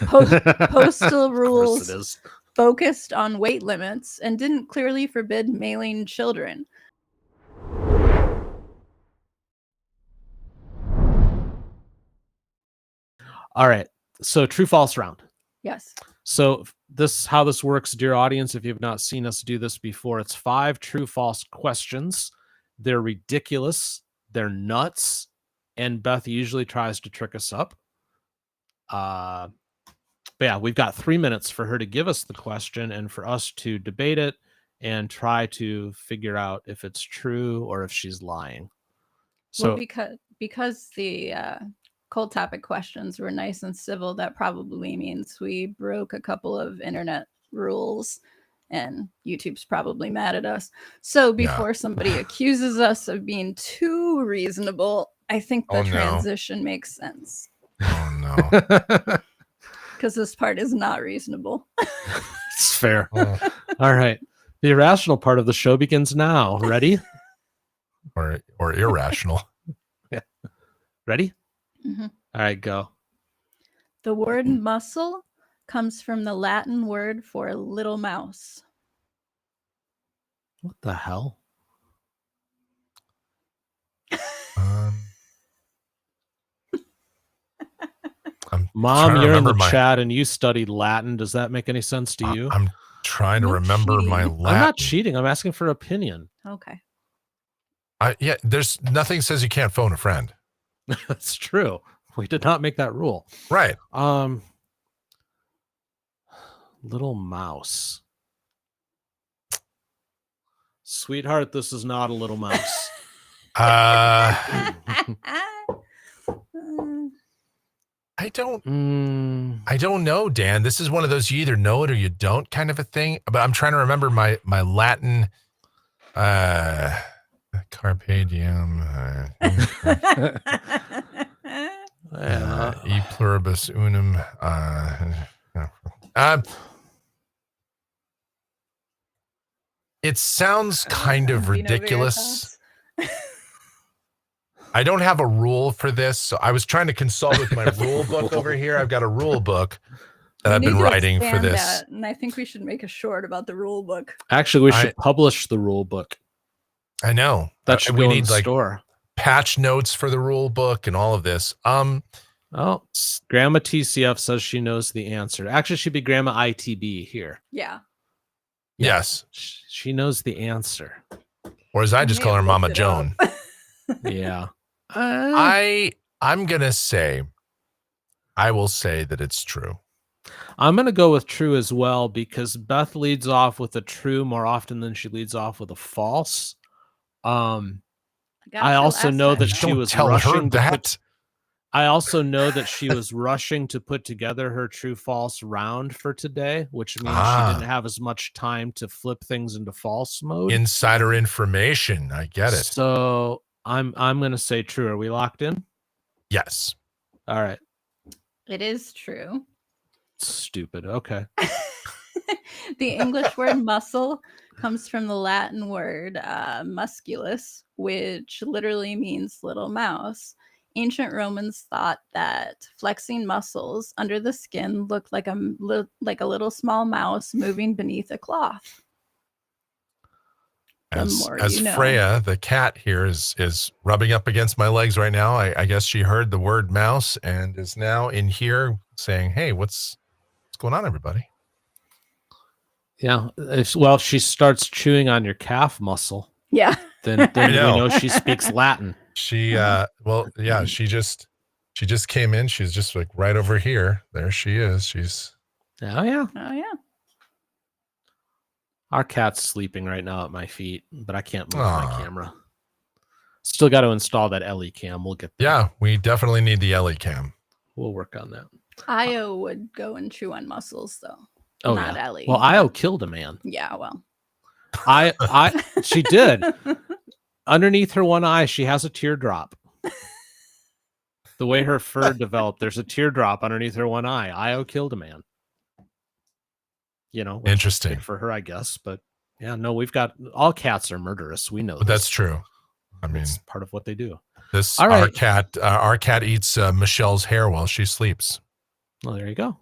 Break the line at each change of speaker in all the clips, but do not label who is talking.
Postal
Of course
rules
it is.
focused on weight limits and didn't clearly forbid mailing children.
All right. So true false round.
Yes.
So how this works, dear audience, if you've not seen us do this before, it's 5 true false questions. They're ridiculous, they're nuts, and Beth usually tries to trick us up. But yeah, we've got 3 minutes for her to give us the question and for us to debate it and try to figure out if it's true or if she's lying. So
because the cold topic questions were nice and civil, that probably means we broke a couple of internet rules and YouTube's probably mad at us. So before somebody accuses us of being too reasonable, I think the transition makes sense.
Oh no.
Because this part is not reasonable.
It's fair. All right. The irrational part of the show begins now. Ready?
Or irrational.
Yeah. Ready?
Mm-hmm.
All right, go.
The word muscle comes from the Latin word for little mouse.
What the hell? Mom, you're in the chat and you studied Latin. Does that make any sense to you?
I'm trying to remember my Latin.
I'm not cheating. I'm asking for opinion.
Okay.
Yeah, there's nothing says you can't phone a friend.
That's true. We did not make that rule.
Right.
Little mouse. Sweetheart, this is not a little mouse.
I don't know, Dan. This is one of those you either know it or you don't kind of a thing. But I'm trying to remember my Latin carpe diem. E pluribus unum. It sounds kind of ridiculous. I don't have a rule for this, so I was trying to consult with my rule book over here. I've got a rule book that I've been writing for this.
And I think we should make a short about the rule book.
Actually, we should publish the rule book.
I know.
That should go in the store.
Patch notes for the rule book and all of this.
Oh, Grandma TCF says she knows the answer. Actually, she'd be Grandma ITB here.
Yeah.
Yes.
She knows the answer.
Or as I just call her, Mama Joan.
Yeah.
I'm going to say, I will say that it's true.
I'm going to go with true as well because Beth leads off with a true more often than she leads off with a false. I also know that she was rushing I also know that she was rushing to put together her true false round for today, which means she didn't have as much time to flip things into false mode.
Insider information. I get it.
So I'm going to say true. Are we locked in?
Yes.
All right.
It is true.
Stupid. Okay.
The English word muscle comes from the Latin word musculus, which literally means little mouse. Ancient Romans thought that flexing muscles under the skin looked like a little small mouse moving beneath a cloth.
As Freya, the cat here, is rubbing up against my legs right now, I guess she heard the word mouse and is now in here saying, "Hey, what's going on, everybody?"
Yeah. If she starts chewing on your calf muscle,
yeah,
then we know she speaks Latin.
She she just came in. She's just like right over here. There she is. She's
oh yeah.
Our cat's sleeping right now at my feet, but I can't move my camera. Still got to install that Ellie cam. We'll get there.
Yeah, we definitely need the Ellie cam.
We'll work on that.
Io would go and chew on muscles though.
Oh,
not
yeah.
Ellie.
Well, Io killed a man.
Yeah, well.
She did. Underneath her one eye, she has a teardrop. The way her fur developed, there's a teardrop underneath her one eye. Io killed a man.
Interesting
for her, I guess. But yeah, no, we've got all cats are murderous. We know
but that's true. I mean,
it's part of what they do.
Our cat eats Michelle's hair while she sleeps.
Well, there you go.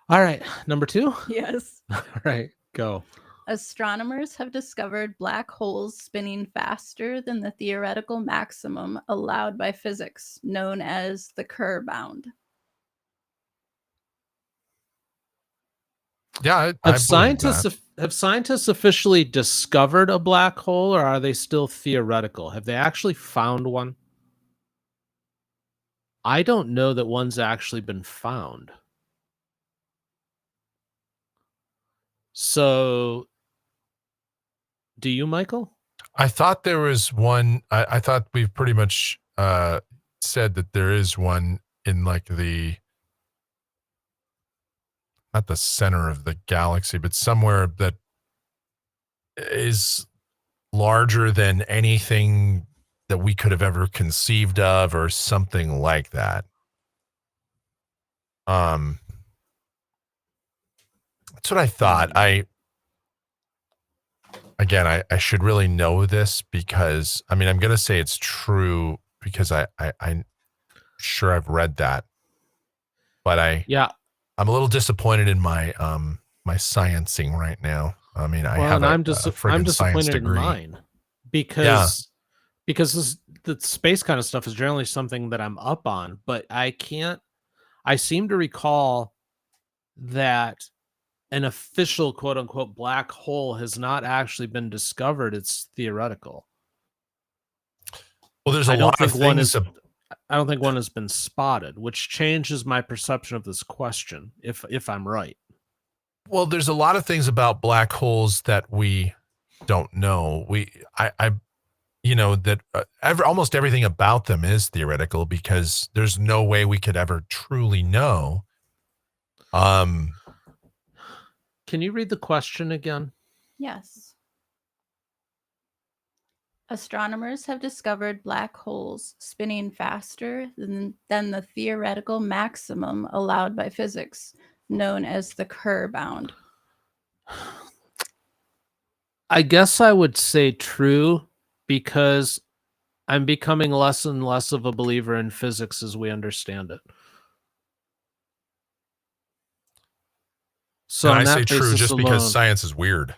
All right, number 2.
Yes.
All right, go.
Astronomers have discovered black holes spinning faster than the theoretical maximum allowed by physics, known as the Kerr bound.
Yeah, I believe that.
Have scientists officially discovered a black hole, or are they still theoretical? Have they actually found one? I don't know that one's actually been found. So, do you, Michael?
I thought there was one. I thought we've pretty much said that there is one in like not the center of the galaxy, but somewhere that is larger than anything that we could have ever conceived of, or something like that. That's what I thought. I should really know this, because I mean, I'm going to say it's true because I'm sure I've read that, but I'm a little disappointed in my my sciencing right now. I mean, I have
I'm
friggin' science
disappointed in
degree.
mine because the space kind of stuff is generally something that I'm up on, but I seem to recall that an official quote unquote black hole has not actually been discovered. It's theoretical.
Well, there's a lot of things.
I don't think one has been spotted, which changes my perception of this question, if I'm right.
Well, there's a lot of things about black holes that we don't know. That almost everything about them is theoretical, because there's no way we could ever truly know.
Can you read the question again?
Yes. Astronomers have discovered black holes spinning faster than the theoretical maximum allowed by physics, known as the Kerr bound.
I guess I would say true, because I'm becoming less and less of a believer in physics as we understand it. So
and I say true just alone, because science is weird.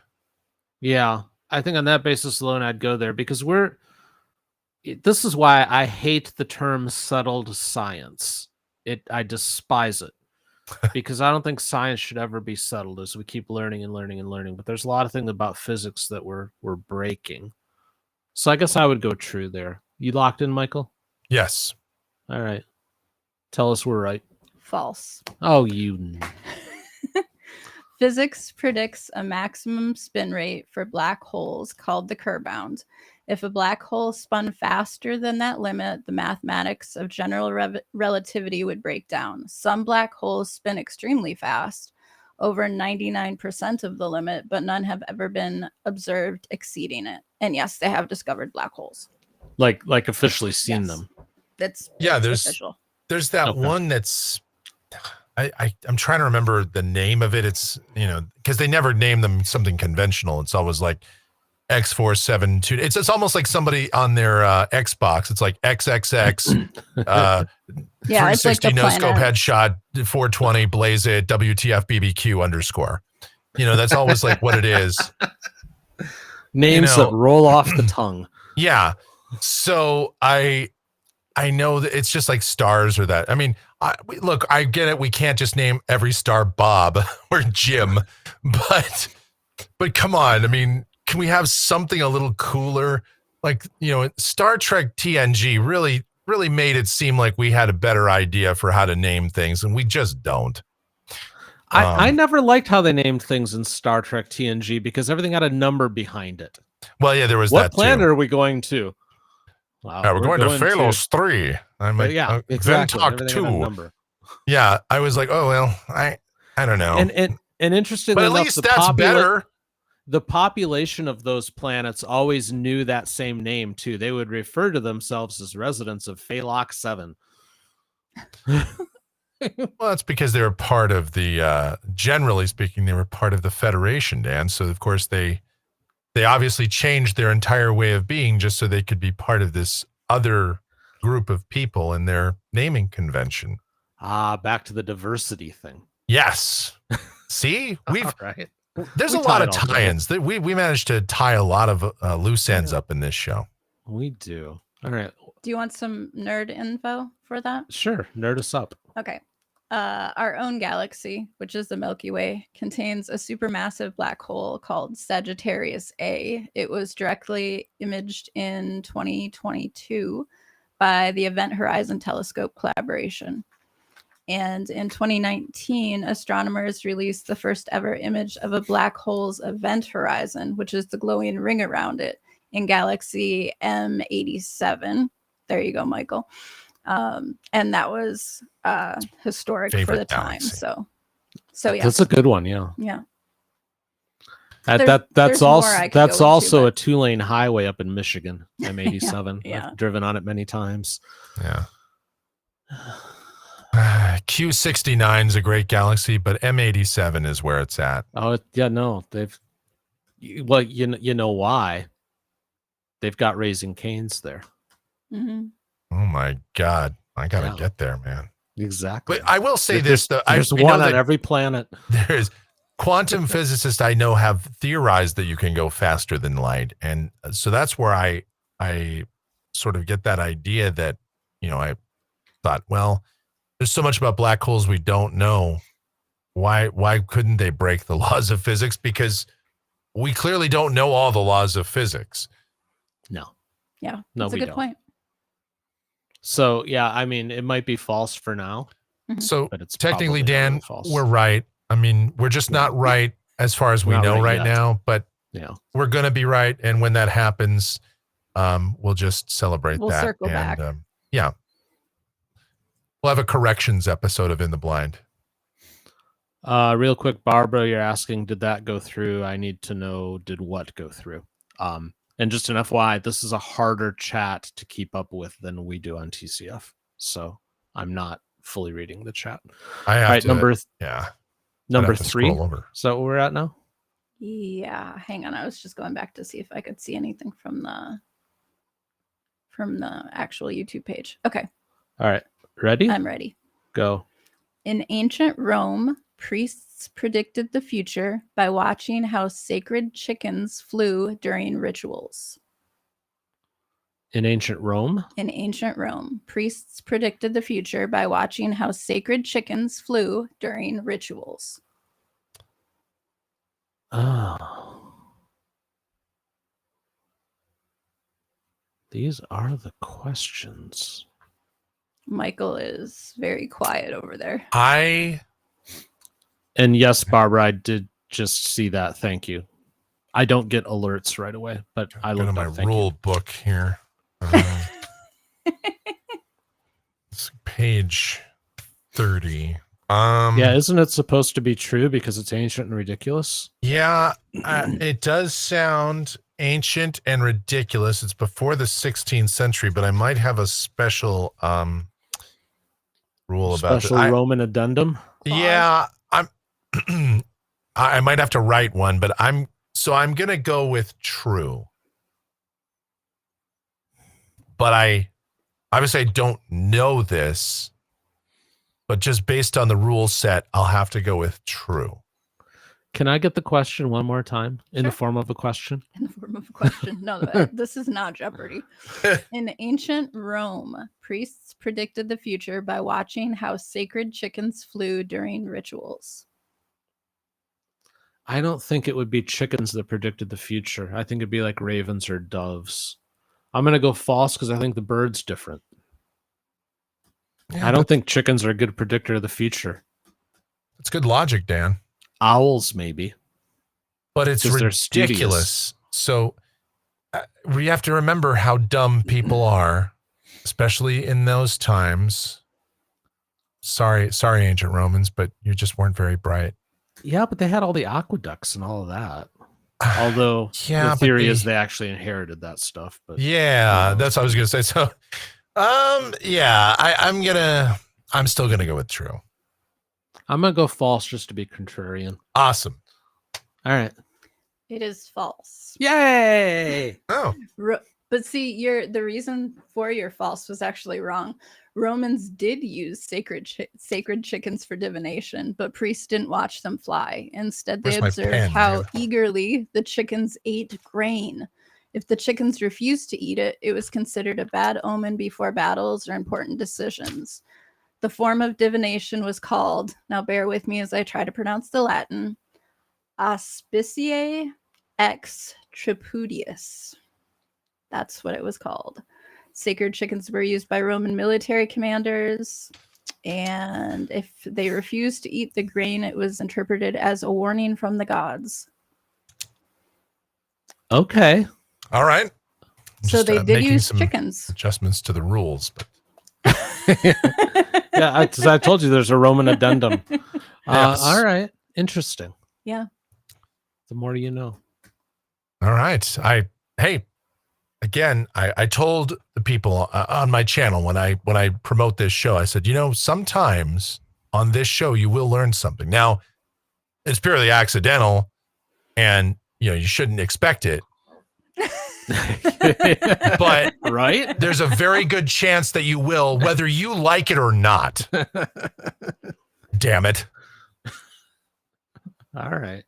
Yeah, I think on that basis alone, I'd go there, because this is why I hate the term settled science. I despise it, because I don't think science should ever be settled, as we keep learning and learning and learning. But there's a lot of things about physics that we're breaking. So I guess I would go true there. You locked in, Michael?
Yes.
All right. Tell us we're right.
False.
Oh, you.
Physics predicts a maximum spin rate for black holes called the Kerr bound. If a black hole spun faster than that limit, the mathematics of general relativity would break down. Some black holes spin extremely fast, over 99% of the limit, but none have ever been observed exceeding it. And yes, they have discovered black holes.
Like officially seen them.
There's official.
There's that one that's I'm trying to remember the name of it. It's, because they never name them something conventional. It's always like X472. It's almost like somebody on their Xbox. It's like XXX, 360
like
no scope headshot, 420 blaze it, WTF BBQ _. That's always like what it is.
Names that roll off the tongue.
Yeah. So I know that it's just like stars or that. I mean, look, I get it. We can't just name every star Bob or Jim, but come on. I mean, can we have something a little cooler? Like, Star Trek TNG really made it seem like we had a better idea for how to name things, and we just don't.
I never liked how they named things in Star Trek TNG, because everything had a number behind it.
Well, yeah, there was
what
that.
What planet are we going to?
Wow, we're going to Phalos 3. I'm like,
yeah, exactly.
Ventok 2. Yeah, I was like, oh well, I don't know.
And interestingly enough,
at least that's better.
The population of those planets always knew that same name too. They would refer to themselves as residents of Phalok 7.
Well, that's because they were part of the. Generally speaking, they were part of the Federation, Dan. So of course they obviously changed their entire way of being just so they could be part of this other group of people in their naming convention.
Back to the diversity thing.
Yes. See,
All right.
there's
We
a lot
tie
of
it all together.
tie-ins. That we managed to tie a lot of loose ends up in this show.
We do. All right.
Do you want some nerd info for that?
Sure. Nerd us up.
Okay. Our own galaxy, which is the Milky Way, contains a supermassive black hole called Sagittarius A. It was directly imaged in 2022 by the Event Horizon Telescope collaboration. And in 2019, astronomers released the first ever image of a black hole's event horizon, which is the glowing ring around it, in galaxy M87. There you go, Michael. And that was historic for the time. So yeah,
That's a good one. Yeah.
yeah.
That's
there's more I could go into,
also a
but-
2-lane highway up in Michigan, M87.
Yeah.
I've driven on it many times.
Yeah. Q69 is a great galaxy, but M87 is where it's at.
Oh yeah, no, well, you know why? They've got Raising Cane's there.
Mm-hmm.
Oh my God. I got to
Yeah.
get there, man.
Exactly.
But I will say this, though.
There's
I know
one on
that
every planet.
there's quantum physicists I know have theorized that you can go faster than light. And so that's where I sort of get that idea that, I thought, well, there's so much about black holes we don't know. Why couldn't they break the laws of physics? Because we clearly don't know all the laws of physics.
No.
Yeah,
No,
that's a
we
good
don't.
point.
So yeah, I mean, it might be false for now,
So
but it's
technically,
probably
Dan,
not false.
we're right. I mean, we're just not right as far as we
Not
know
right
right
yet.
now, but
Yeah.
we're going to be right. And when that happens, we'll just celebrate
We'll
that.
circle
and,
back.
Yeah. We'll have a corrections episode of In the Blind.
Real quick, Barbara, you're asking, did that go through? I need to know, did what go through? And just an FYI, this is a harder chat to keep up with than we do on TCF. So I'm not fully reading the chat.
I have
All right,
to,
number
I'd
number
have to
3.
scroll over.
Is that where we're at now?
Yeah, hang on. I was just going back to see if I could see anything from the actual YouTube page. Okay,
All right. Ready?
I'm ready.
Go.
In ancient Rome, priests predicted the future by watching how sacred chickens flew during rituals.
In ancient Rome?
In ancient Rome, priests predicted the future by watching how sacred chickens flew during rituals.
Oh. These are the questions.
Michael is very quiet over there.
And yes, Barbara, I did just see that. Thank you. I don't get alerts right away, but I
Go to
looked
my
up. Thank
rule
you.
book here. It's page 30.
Yeah, isn't it supposed to be true because it's ancient and ridiculous?
Yeah, it does sound ancient and ridiculous. It's before the 16th century, but I might have a special rule about
Special
it.
Roman addendum.
Yeah, I might have to write one, but I'm gonna go with true. But I obviously I don't know this, but just based on the rule set, I'll have to go with true.
Can I get the question one more time in the
Sure.
form of a question?
In the form of a question. No, this is not Jeopardy. In ancient Rome, priests predicted the future by watching how sacred chickens flew during rituals.
I don't think it would be chickens that predicted the future. I think it'd be like ravens or doves. I'm going to go false because I think the bird's different.
Yeah,
I don't think chickens are a good predictor of the future.
That's good logic, Dan.
Owls, maybe.
But it's
'Cause they're
ridiculous. So we have to remember how dumb people are, especially in those times. Sorry, ancient Romans, but you just weren't very bright.
Yeah, but they had all the aqueducts and all of that. Although
Yeah,
the
but
theory is they actually inherited that stuff. But
Yeah,
who knows?
that's what I was gonna say. So, yeah, I'm still gonna go with true.
I'm gonna go false just to be contrarian.
Awesome.
All right.
It is false.
Yay!
Oh,
But see, the reason for your false was actually wrong. Romans did use sacred chickens for divination, but priests didn't watch them fly. Instead, they
Where's my
observed
pen?
how eagerly the chickens ate grain. If the chickens refused to eat it, it was considered a bad omen before battles or important decisions. The form of divination was called, now bear with me as I try to pronounce the Latin, auspiciae ex tripudius. That's what it was called. Sacred chickens were used by Roman military commanders, and if they refused to eat the grain, it was interpreted as a warning from the gods.
Okay.
All right.
So they did
making
use
some
chickens.
adjustments to the rules. But
Yeah, because I told you there's a Roman addendum.
Yes.
All right. Interesting.
Yeah.
The more you know.
all right. Again, I told the people on my channel when I promote this show, I said, sometimes on this show you will learn something. Now, it's purely accidental, and you shouldn't expect it. But
right,
there's a very good chance that you will, whether you like it or not. Damn it.
All right.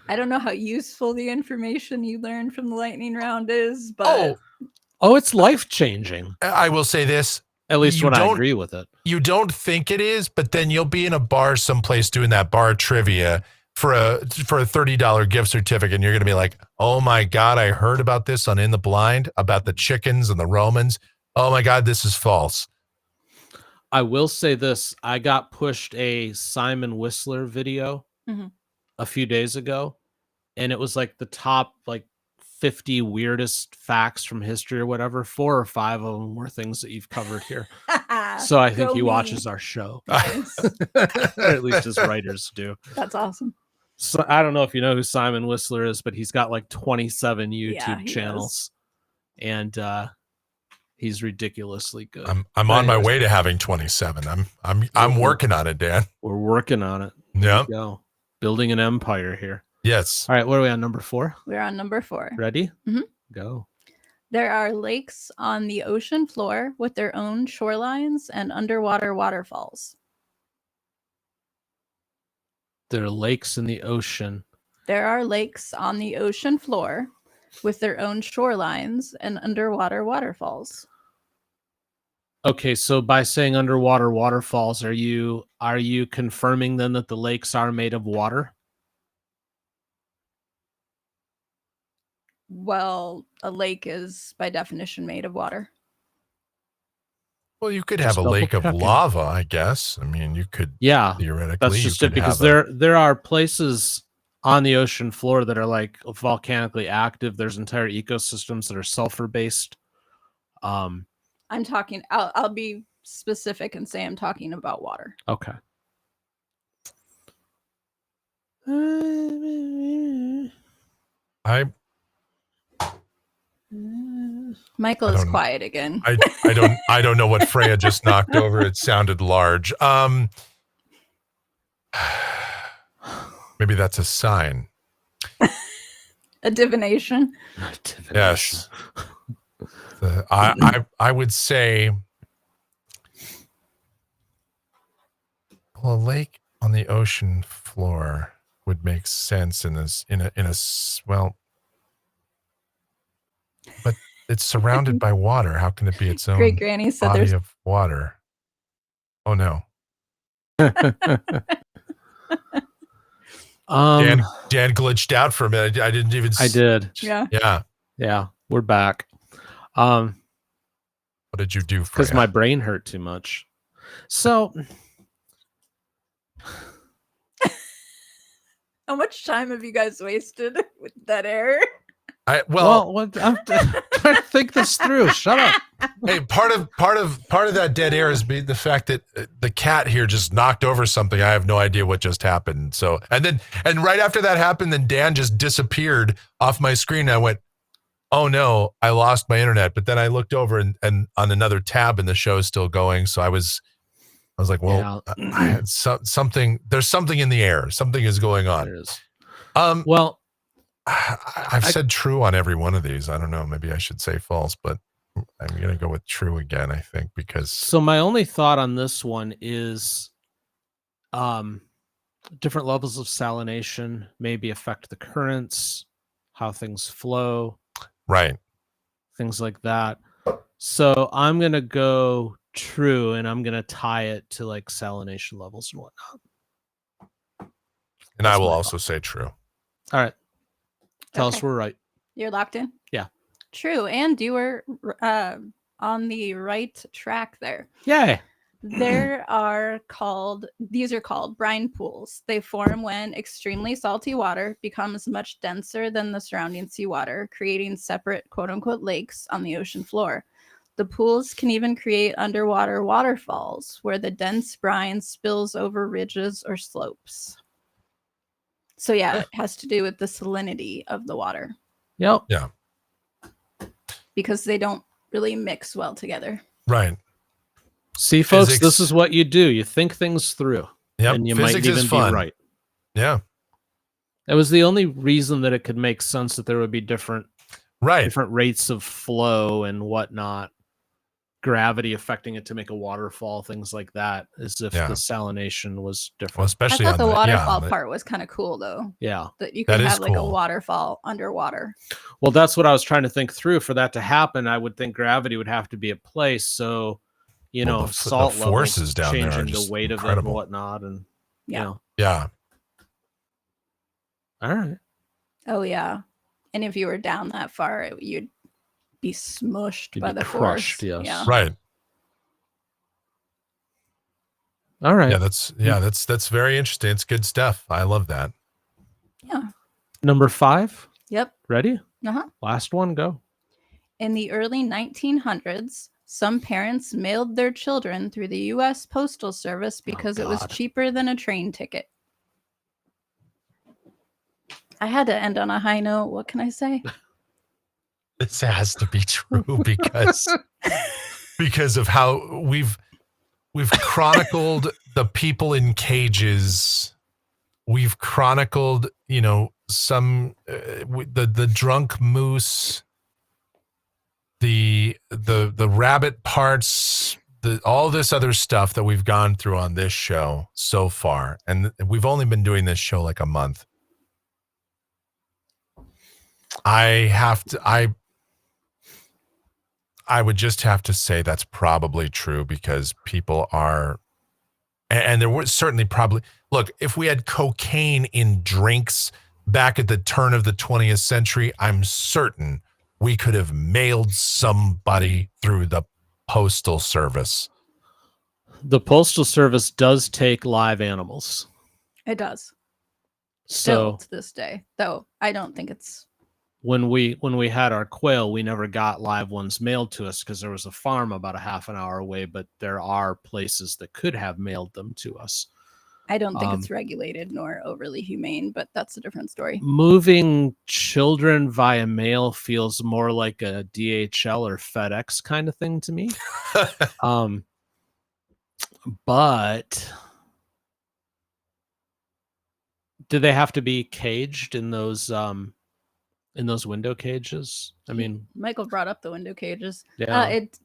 I don't know how useful the information you learned from the lightning round is, but
Oh, it's life-changing.
I will say this.
At least when I agree with it.
You don't think it is, but then you'll be in a bar someplace doing that bar trivia for a $30 gift certificate, and you're going to be like, oh my God, I heard about this on In the Blind, about the chickens and the Romans. Oh my God, this is false.
I will say this. I got pushed a Simon Whistler video a few days ago, and it was like the top 50 weirdest facts from history or whatever. 4 or 5 of them were things that you've covered here. So I think he watches our show.
Nice.
Or at least his writers do.
That's awesome.
So I don't know if you know who Simon Whistler is, but he's got like 27 YouTube channels. And he's ridiculously good.
I'm on my way to having 27. I'm working on it, Dan.
We're working on it.
Yeah.
Go. Building an empire here.
Yes.
All right, what are we on, number 4?
We're on number 4.
Ready?
Mm-hmm.
Go.
There are lakes on the ocean floor with their own shorelines and underwater waterfalls.
There are lakes in the ocean.
There are lakes on the ocean floor with their own shorelines and underwater waterfalls.
Okay, so by saying underwater waterfalls, are you confirming then that the lakes are made of water?
Well, a lake is by definition made of water.
Well, you could have a lake of lava, I guess. I mean, you could theoretically.
That's just it, because there are places on the ocean floor that are like volcanically active. There's entire ecosystems that are sulfur based.
I'm talking. I'll be specific and say I'm talking about water.
Okay.
Michael is quiet again.
I don't know what Freya just knocked over. It sounded large. Maybe that's a sign.
A divination.
Yes. I would say, well, a lake on the ocean floor would make sense but it's surrounded by water. How can it be its own
Great Granny said
body of water? Oh no. Dan glitched out for a minute. I didn't even.
I did.
Yeah.
We're back.
What did you do?
Because my brain hurt too much. So,
how much time have you guys wasted with that error?
I'm trying to think this through. Shut up.
Hey, part of that dead air is the fact that the cat here just knocked over something. I have no idea what just happened. So, and right after that happened, then Dan just disappeared off my screen. I went, oh no, I lost my internet. But then I looked over and on another tab and the show is still going. So I was like, well, something. There's something in the air. Something is going on.
There is.
I've said true on every one of these. I don't know. Maybe I should say false, but I'm going to go with true again, I think, because.
So my only thought on this one is different levels of salination maybe affect the currents, how things flow.
Right.
Things like that. So I'm going to go true, and I'm going to tie it to like salination levels and whatnot.
And I will also say true.
All right. Tell us we're right.
You're locked in?
Yeah.
True. And you were on the right track there.
Yay.
These are called brine pools. They form when extremely salty water becomes much denser than the surrounding seawater, creating separate quote unquote lakes on the ocean floor. The pools can even create underwater waterfalls where the dense brine spills over ridges or slopes. So yeah, it has to do with the salinity of the water.
Yep.
Yeah.
Because they don't really mix well together.
Right.
See, folks, this is what you do. You think things through.
Yep.
And you
Physics
might even
is fun.
be right.
Yeah.
It was the only reason that it could make sense that there would be different rates of flow and whatnot. Gravity affecting it to make a waterfall, things like that, as if the salination was different.
Well, especially
I thought the waterfall part was kind of cool, though.
Yeah.
That you could have like a waterfall underwater.
Well, that's what I was trying to think through. For that to happen, I would think gravity would have to be at place. So, the salt
forces down there
changing
are just
the weight
incredible.
of it and whatnot. And,
Yeah.
All right.
Oh, yeah. And if you were down that far, you'd be smushed by the
crushed,
force.
yes.
Yeah.
Right.
All right.
Yeah, that's very interesting. It's good stuff. I love that.
Yeah.
Number 5.
Yep.
Ready?
Uh-huh.
Last one, go.
In the early 1900s, some parents mailed their children through the U.S. Postal Service because it was cheaper than a train ticket. I had to end on a high note. What can I say?
This has to be true because of how we've chronicled the people in cages. We've chronicled, some the drunk moose, the rabbit parts, all this other stuff that we've gone through on this show so far, and we've only been doing this show like a month. I would just have to say that's probably true because people are, and there was certainly probably, look, if we had cocaine in drinks back at the turn of the 20th century, I'm certain we could have mailed somebody through the Postal Service.
The Postal Service does take live animals.
It does.
Still
to this day, though I don't think it's.
When we had our quail, we never got live ones mailed to us because there was a farm about a half an hour away, but there are places that could have mailed them to us.
I don't think it's regulated nor overly humane, but that's a different story.
Moving children via mail feels more like a DHL or FedEx kind of thing to me. But do they have to be caged in those window cages? I mean,
Michael brought up the window cages.
Yeah.
It's,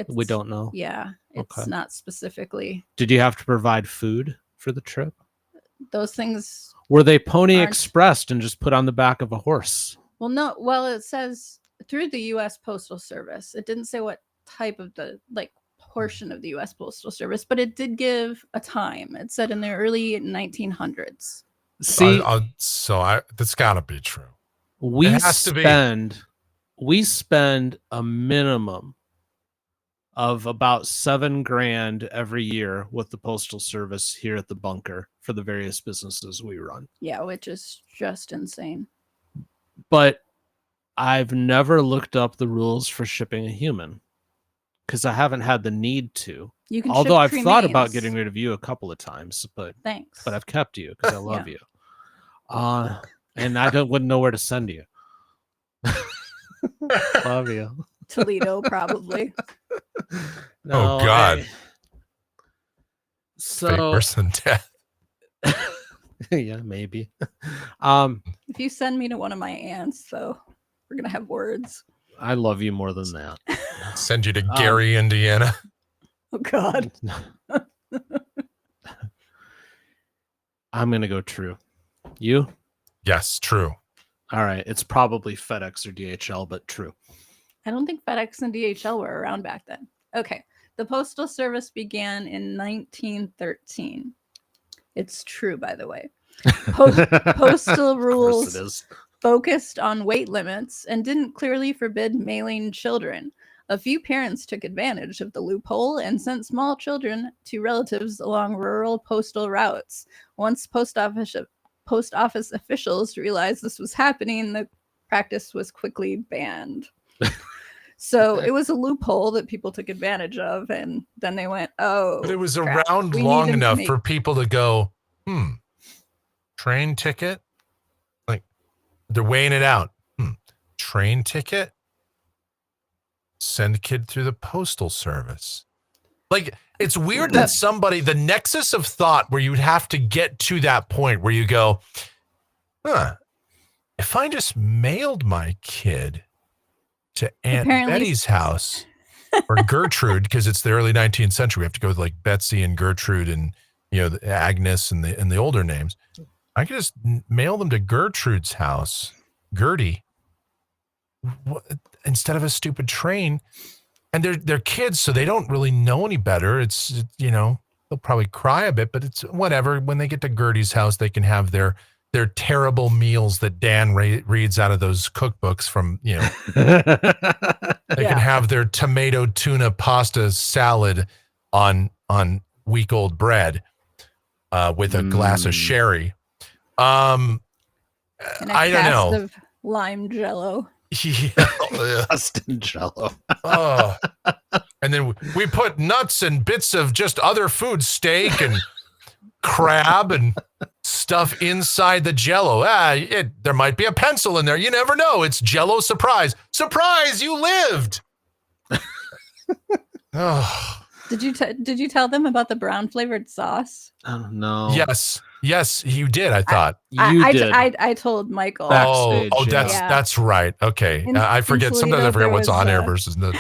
we don't know.
Yeah, it's not specifically.
Did you have to provide food for the trip?
Those things.
Were they Pony Expressed and just put on the back of a horse?
Well, no. Well, it says through the U.S. Postal Service. It didn't say what type of portion of the U.S. Postal Service, but it did give a time. It said in the early 1900s.
See,
that's got to be true.
We spend a minimum of about $7,000 every year with the Postal Service here at the bunker for the various businesses we run.
Yeah, which is just insane.
But I've never looked up the rules for shipping a human because I haven't had the need to. Although I've thought about getting rid of you a couple of times, but
thanks.
But I've kept you because I love you. And I wouldn't know where to send you. Love you.
Toledo, probably.
No, God.
So
worse than death.
Yeah, maybe.
If you send me to one of my aunts, though, we're gonna have words.
I love you more than that.
Send you to Gary, Indiana.
Oh God.
I'm gonna go true. You?
Yes, true.
All right. It's probably FedEx or DHL, but true.
I don't think FedEx and DHL were around back then. Okay. The Postal Service began in 1913. It's true, by the way. Postal rules focused on weight limits and didn't clearly forbid mailing children. A few parents took advantage of the loophole and sent small children to relatives along rural postal routes. Once post office officials realized this was happening, the practice was quickly banned. So it was a loophole that people took advantage of, and then they went, "Oh,
but it was
crap.
around
We
long
need to
enough
make-
for people to go, train ticket? Like, they're weighing it out. Train ticket? Send a kid through the postal service. Like, it's weird that the nexus of thought where you'd have to get to that point where you go, if I just mailed my kid to Aunt Betty's house, or Gertrude, because it's the early 19th century, we have to go with like Betsy and Gertrude and, Agnes and the older names. I could just mail them to Gertrude's house, Gertie, instead of a stupid train. And they're kids, so they don't really know any better. It's, they'll probably cry a bit, but it's whatever. When they get to Gertie's house, they can have their terrible meals that Dan reads out of those cookbooks from, They can have their tomato tuna pasta salad on week-old bread with a glass of sherry.
and a
I don't
cast
know.
of lime jello.
Yeah.
Austin Jello.
Oh. And then we put nuts and bits of just other food, steak and crab and stuff inside the jello. There might be a pencil in there. You never know. It's Jello surprise. Surprise, you lived. Oh.
Did you tell them about the brown flavored sauce?
Oh no.
Yes, you did. I thought
You did.
I told Michael.
Backstage,
that's right. Okay, I forget. Sometimes I forget what's on air versus not.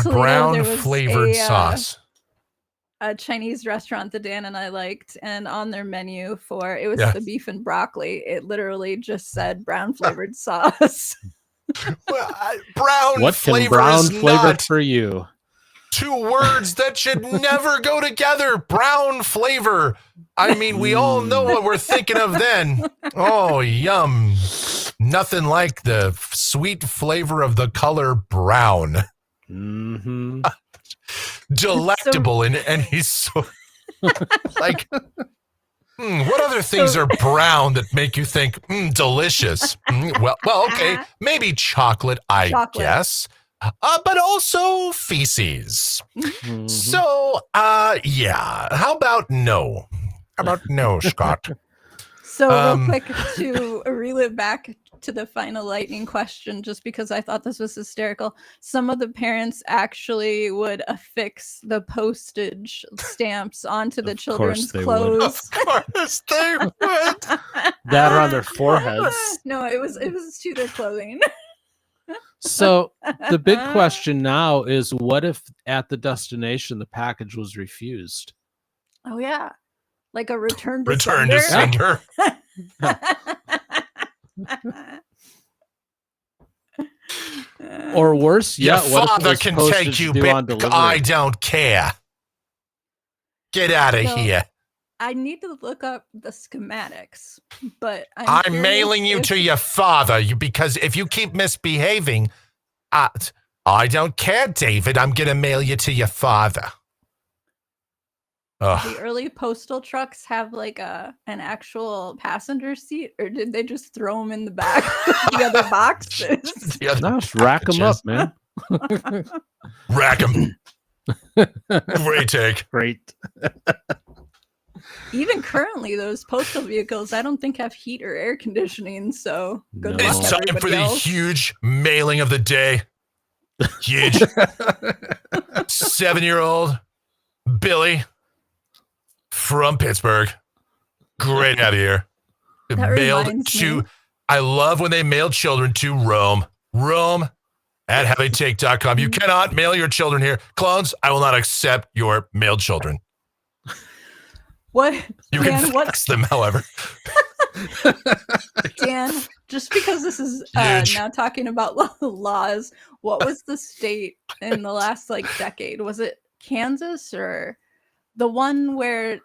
Brown flavored sauce.
A Chinese restaurant that Dan and I liked, and on their menu the beef and broccoli, it literally just said brown flavored sauce.
Brown
what
flavor
can brown
is
flavor
not
for you?
two words that should never go together. Brown flavor. I mean, we all know what we're thinking of then. Oh, yum. Nothing like the sweet flavor of the color brown.
Mm-hmm.
Delectable. And he's so like, what other things are brown that make you think, delicious? Well, okay. Maybe chocolate, I guess. But also feces.
Mm-hmm.
So, yeah. How about no? How about no, Scott?
So real quick to reel it back to the final lightning question, just because I thought this was hysterical. Some of the parents actually would affix the postage stamps onto the children's clothes.
Of course they would.
That or on their foreheads.
No, it was to their clothing.
So the big question now is, what if at the destination the package was refused?
Oh yeah, like a return to
sender.
Or worse,
Your
what
father
if
can
it was
take you,
due on
bitch.
delivery?
I don't care. Get out of here.
I need to look up the schematics, but
I'm mailing you to your father because if you keep misbehaving, I don't care, David. I'm going to mail you to your father.
The early postal trucks have like an actual passenger seat, or did they just throw them in the back of the other boxes?
No, just rack them up, man.
Rack them. Great take.
Great.
Even currently, those postal vehicles, I don't think have heat or air conditioning. So good luck,
It's time for
everybody
the
else.
huge mailing of the day. Huge. 7-year-old Billy from Pittsburgh Great to have you here.
That
Mailed
reminds
to.
me.
I love when they mail children to Rome. Rome at heavytake.com. You cannot mail your children here. Clones, I will not accept your mailed children.
What?
You
Dan,
can
what?
fax them, however.
Dan, just because this is
Huge.
now talking about laws, what was the state in the last like decade? Was it Kansas or the one where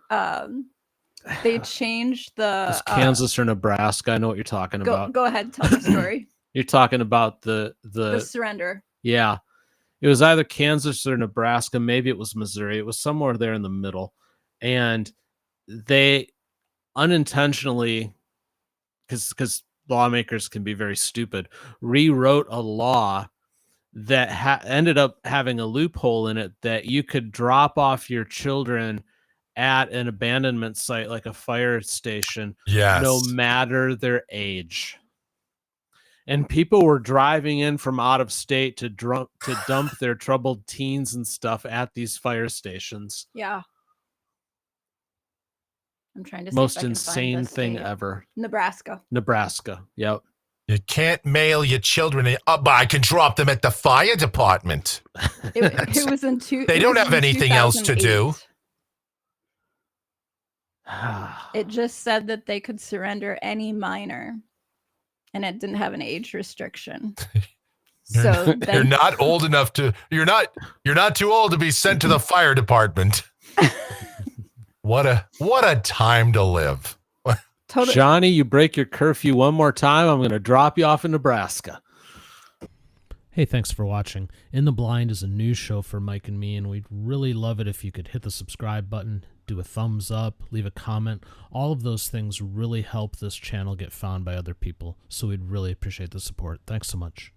they changed the
It's Kansas or Nebraska. I know what you're talking about.
Go ahead, tell the story.
You're talking about the
surrender.
Yeah. It was either Kansas or Nebraska. Maybe it was Missouri. It was somewhere there in the middle. And they unintentionally, because lawmakers can be very stupid, rewrote a law that ended up having a loophole in it that you could drop off your children at an abandonment site like a fire station, no matter their age. And people were driving in from out of state to dump their troubled teens and stuff at these fire stations.
Yeah. I'm trying to see
Most
if I can
insane
find this
thing
state.
ever.
Nebraska.
Yep.
You can't mail your children, but I can drop them at the fire department.
It was in
They don't have anything else to do.
It just said that they could surrender any minor, and it didn't have an age restriction. So
you're not old enough to. You're not too old to be sent to the fire department. What a time to live.
Totally.
Johnny, you break your curfew one more time, I'm going to drop you off in Nebraska.
Hey, thanks for watching. In the Blind is a news show for Mike and me, and we'd really love it if you could hit the subscribe button, do a thumbs up, leave a comment. All of those things really help this channel get found by other people, so we'd really appreciate the support. Thanks so much.